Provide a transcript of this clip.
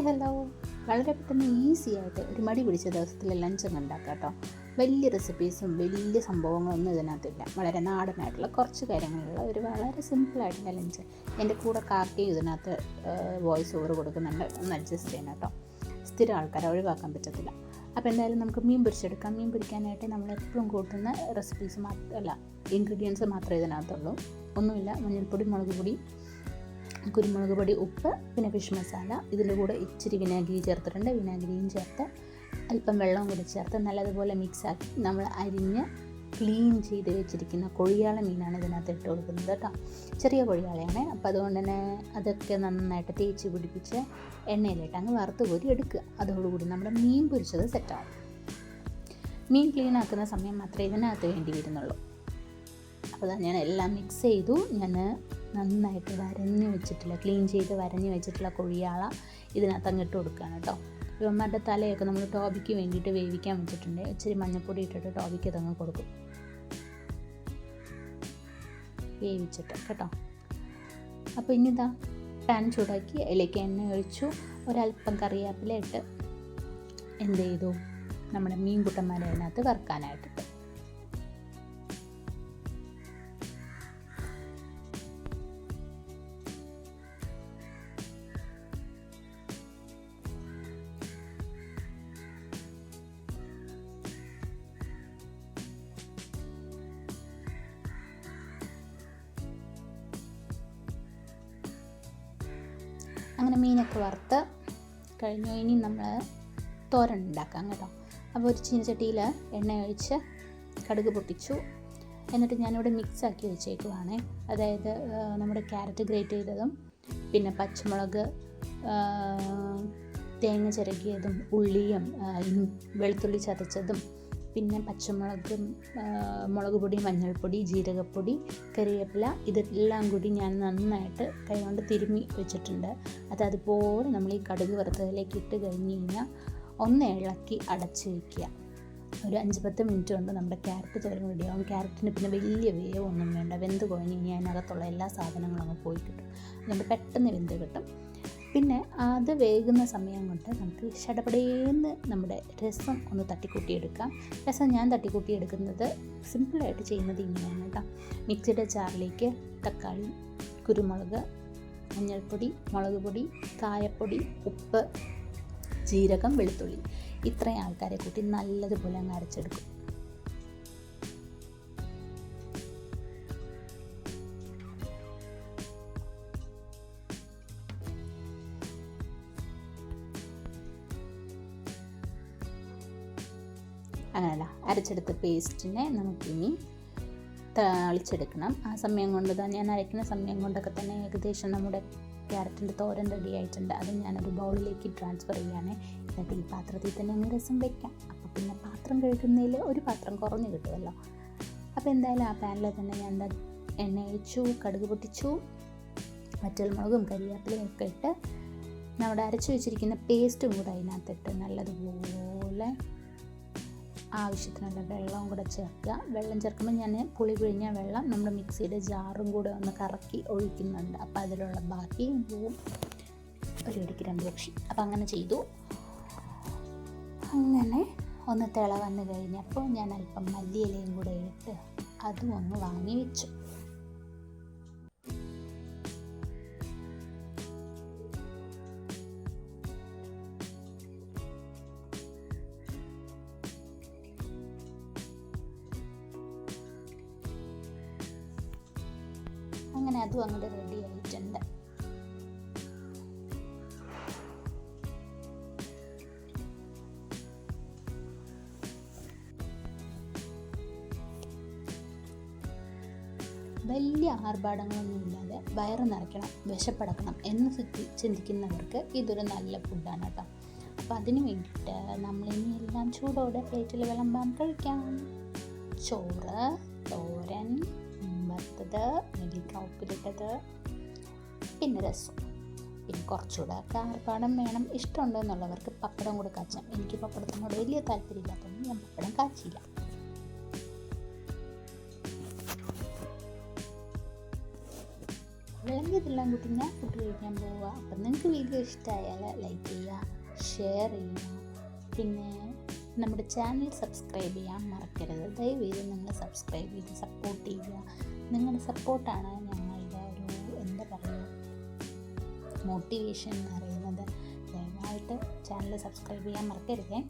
Hello. വളരെ പെട്ടെന്ന് easy ആയിട്ട് ഒരു മടി പിടിച്ച ദിവസത്തിൽ ലഞ്ച് അങ്ങ് ഉണ്ടാക്കാം കേട്ടോ. വലിയ റെസിപ്പീസും വലിയ സംഭവങ്ങളൊന്നും ഇതിനകത്തില്ല. വളരെ നാടനായിട്ടുള്ള കുറച്ച് കാര്യങ്ങളുള്ള ഒരു വളരെ സിമ്പിളായിട്ടുള്ള ലഞ്ച്. എൻ്റെ കൂടെ കാക്കയും ഇതിനകത്ത് വോയിസ് ഓവർ കൊടുക്കുന്നുണ്ട്, ഒന്ന് അഡ്ജസ്റ്റ് ചെയ്യണം കേട്ടോ. സ്ഥിരം ആൾക്കാരെ ഒഴിവാക്കാൻ പറ്റത്തില്ല. അപ്പോൾ എന്തായാലും നമുക്ക് മീൻ പൊരിച്ചെടുക്കാം. മീൻ പൊരിക്കാനായിട്ട് നമ്മൾ എപ്പോഴും കൂട്ടുന്ന റെസിപ്പീസ് ഇൻഗ്രീഡിയൻസ് മാത്രമേ ഇതിനകത്തുള്ളൂ. ഒന്നുമില്ല. മഞ്ഞൾപ്പൊടി, മുളക് പൊടി, കുരുമുളക് പൊടി, ഉപ്പ്, പിന്നെ ഫിഷ് മസാല. ഇതിൻ്റെ കൂടെ ഇച്ചിരി വിനാഗിരി ചേർത്തിട്ടുണ്ട്. വിനാഗിരിയും ചേർത്ത് അല്പം വെള്ളവും കൂടി ചേർത്ത് നല്ലതുപോലെ മിക്സാക്കി നമ്മൾ അരിഞ്ഞ് ക്ലീൻ ചെയ്ത് വെച്ചിരിക്കുന്ന കൊഴിയാള മീനാണ് ഇതിനകത്ത് ഇട്ട് കൊടുക്കുന്നത് കേട്ടോ. ചെറിയ കൊഴിയാളയാണ്. അപ്പോൾ അതുകൊണ്ട് തന്നെ അതൊക്കെ നന്നായിട്ട് തേച്ച് പിടിപ്പിച്ച് എണ്ണയിലിട്ട് അങ്ങ് വറുത്ത് കോരി എടുക്കുക. അതോടുകൂടി നമ്മുടെ മീൻ പൊരിച്ചത് സെറ്റാവും. മീൻ ക്ലീൻ ആക്കുന്ന സമയം മാത്രമേ ഇതിനകത്ത് വേണ്ടി വരുന്നുള്ളൂ. അപ്പോൾ ഞാൻ എല്ലാം മിക്സ് ചെയ്തു. ഞാൻ നന്നായിട്ട് ക്ലീൻ ചെയ്ത് വരഞ്ഞ് വെച്ചിട്ടുള്ള കൊഴിയാള ഇതിനകത്ത് അങ്ങിട്ട് കൊടുക്കുകയാണ് കേട്ടോ. ഇവന്മാരുടെ തലയൊക്കെ നമ്മൾ ടോബിക്ക് വേണ്ടിയിട്ട് വേവിക്കാൻ വെച്ചിട്ടുണ്ട്. ഇച്ചിരി മഞ്ഞൾപ്പൊടി ഇട്ടിട്ട് ടോബിക്ക് ഇതങ്ങ് കൊടുക്കും, വേവിച്ചിട്ട് കേട്ടോ. അപ്പോൾ ഇനിതാ പാൻ ചൂടാക്കി അതിലേക്ക് എണ്ണ ഒഴിച്ചു. ഒരല്പം കറിവേപ്പില ഇട്ട് എന്ത് ചെയ്തു, നമ്മുടെ മീൻകുട്ടന്മാരെ അതിനകത്ത് വറുക്കാനായിട്ടിട്ട്. അങ്ങനെ മീനൊക്കെ വറുത്ത് കഴിഞ്ഞു. ഇനി നമ്മൾ തോരൻ ഉണ്ടാക്കാം കേട്ടോ. അപ്പോൾ ഒരു ചീനച്ചട്ടിയിൽ എണ്ണ ഒഴിച്ച് കടുക് പൊട്ടിച്ചു. എന്നിട്ട് ഞാനിവിടെ മിക്സാക്കി വെച്ചേക്കുവാണേ. അതായത് നമ്മുടെ ക്യാരറ്റ് ഗ്രേറ്റ് ചെയ്തതും, പിന്നെ പച്ചമുളക്, തേങ്ങ ചിരകിയതും, ഉള്ളിയും വെളുത്തുള്ളി ചതച്ചതും, പിന്നെ പച്ചമുളകും, മുളക് പൊടി, മഞ്ഞൾപ്പൊടി, ജീരകപ്പൊടി, കറിവേപ്പില, ഇതെല്ലാം കൂടി ഞാൻ നന്നായിട്ട് കൈകൊണ്ട് തിരുമ്മി വെച്ചിട്ടുണ്ട്. അതുപോലെ നമ്മൾ ഈ കടുക് വറുത്തതിലേക്ക് ഇട്ട് കഴിഞ്ഞ് കഴിഞ്ഞാൽ ഒന്ന് ഇളക്കി അടച്ച് വയ്ക്കുക. ഒരു 5-10 മിനിറ്റ് കൊണ്ട് നമ്മുടെ ക്യാരറ്റ് തോരൻ റെഡിയാവും. ക്യാരറ്റിന് പിന്നെ വലിയ വേവൊന്നും വേണ്ട. വെന്ത് കുഴഞ്ഞ് കഴിഞ്ഞാൽ അതിനകത്തുള്ള എല്ലാ സാധനങ്ങളും അങ്ങ് പോയി കിട്ടും. അതുകൊണ്ട് പെട്ടെന്ന് വെന്ത് കിട്ടും. പിന്നെ അത് വേകുന്ന സമയം കൊണ്ട് നമുക്ക് ഷടപടേന്ന് നമ്മുടെ രസം ഒന്ന് തട്ടിക്കൂട്ടിയെടുക്കാം. രസം ഞാൻ തട്ടിക്കൂട്ടിയെടുക്കുന്നത് സിമ്പിളായിട്ട് ചെയ്യുന്നത് ഇങ്ങനെയാണ് കേട്ടോ. മിക്സിയുടെ ജാറിലേക്ക് തക്കാളി, കുരുമുളക്, മഞ്ഞൾപ്പൊടി, മുളക് പൊടി, കായപ്പൊടി, ഉപ്പ്, ജീരകം, വെളുത്തുള്ളി, ഇത്രയും ആൾക്കാരെ കൂട്ടി നല്ലതുപോലെ അങ്ങ് അരച്ചെടുക്കും. അങ്ങനെയല്ല, അരച്ചെടുത്ത പേസ്റ്റിനെ നമുക്കിനി താളിച്ചെടുക്കണം. ആ സമയം കൊണ്ട് തന്നെ, ഞാൻ അരയ്ക്കുന്ന സമയം കൊണ്ടൊക്കെ തന്നെ ഏകദേശം നമ്മുടെ ക്യാരറ്റിൻ്റെ തോരൻ റെഡി ആയിട്ടുണ്ട്. അത് ഞാനൊരു ബൗളിലേക്ക് ട്രാൻസ്ഫർ ചെയ്യുകയാണ്. എന്നിട്ട് ഈ പാത്രത്തിൽ തന്നെ അങ്ങ് രസം വയ്ക്കാം. അപ്പോൾ പിന്നെ പാത്രം കഴുകുന്നതിൽ ഒരു പാത്രം കുറഞ്ഞ് കിട്ടുമല്ലോ. അപ്പോൾ എന്തായാലും ആ പാനിൽ തന്നെ ഞാൻ എണ്ണ ഒഴിച്ചു, കടുക് പൊട്ടിച്ചു, വറ്റൽമുളകും കരിവേപ്പിലയും ഒക്കെ ഇട്ട് നമ്മുടെ അരച്ചു വെച്ചിരിക്കുന്ന പേസ്റ്റും കൂടെ അതിനകത്തിട്ട് നല്ലതുപോലെ ആവശ്യത്തിനുള്ള വെള്ളവും കൂടെ ചേർക്കുക. വെള്ളം ചേർക്കുമ്പോൾ ഞാൻ പുളി പിഴിഞ്ഞ വെള്ളം നമ്മുടെ മിക്സിയുടെ ജാറും കൂടെ ഒന്ന് കറക്കി ഒഴിക്കുന്നുണ്ട്. അപ്പോൾ അതിലുള്ള ബാക്കിയും പോവും. ഒരു ഇടിക്ക് 2 പക്ഷി. അപ്പോൾ അങ്ങനെ ചെയ്തു. അങ്ങനെ ഒന്ന് തിള വന്ന് കഴിഞ്ഞപ്പോൾ ഞാൻ അല്പം മല്ലിയിലയും കൂടെ ഇട്ട് അതും ഒന്ന് വാങ്ങി വെച്ചു. അങ്ങനെ അതും അങ്ങോട്ട് റെഡി ആയിട്ടുണ്ട്. വലിയ ആർഭാടങ്ങളൊന്നുമില്ലാതെ വയറ് നിറയ്ക്കണം, വിശപ്പടക്കണം എന്ന് ചിന്തിക്കുന്നവർക്ക് ഇതൊരു നല്ല ഫുഡാണ് കേട്ടോ. അപ്പോൾ അതിന് വേണ്ടിയിട്ട് നമ്മളിനി എല്ലാം ചൂടോടെ പ്ലേറ്റിൽ വിളമ്പാൻ കഴിക്കാം. ചോറ്, തോരൻ, വറുത്തത്, നെല്ലിക്ക ഉപ്പിലിട്ടത്, പിന്നെ രസം, പിന്നെ കുറച്ചുകൂടെ ഒക്കെ ആർഭാടം വേണം. ഇഷ്ടമുണ്ട് എന്നുള്ളവർക്ക് പപ്പടം കൂടെ കാച്ചാം. എനിക്ക് പപ്പടത്തിനോട് വലിയ താല്പര്യമില്ലാത്തതുകൊണ്ട് ഞാൻ പപ്പടം കാച്ചില്ല. അല്ലെങ്കിൽ ഇതെല്ലാം കൂട്ടി ഞാൻ ഫുഡ് കഴിക്കാൻ പോവുക. അപ്പം നിങ്ങൾക്ക് വീഡിയോ ഇഷ്ടമായാൽ ലൈക്ക് ചെയ്യുക, ഷെയർ ചെയ്യുക, പിന്നെ നമ്മുടെ ചാനൽ സബ്സ്ക്രൈബ് ചെയ്യാൻ മറക്കരുത്. ദയവേത് നിങ്ങൾ സബ്സ്ക്രൈബ് ചെയ്ത് സപ്പോർട്ട് ചെയ്യുക. നിങ്ങളുടെ സപ്പോർട്ടാണ് ഞങ്ങളുടെ ഒരു എന്താ പറയുക മോട്ടിവേഷൻ എന്ന് പറയുന്നത്. ദയവായിട്ട് ചാനൽ സബ്സ്ക്രൈബ് ചെയ്യാൻ മറക്കരുതേ.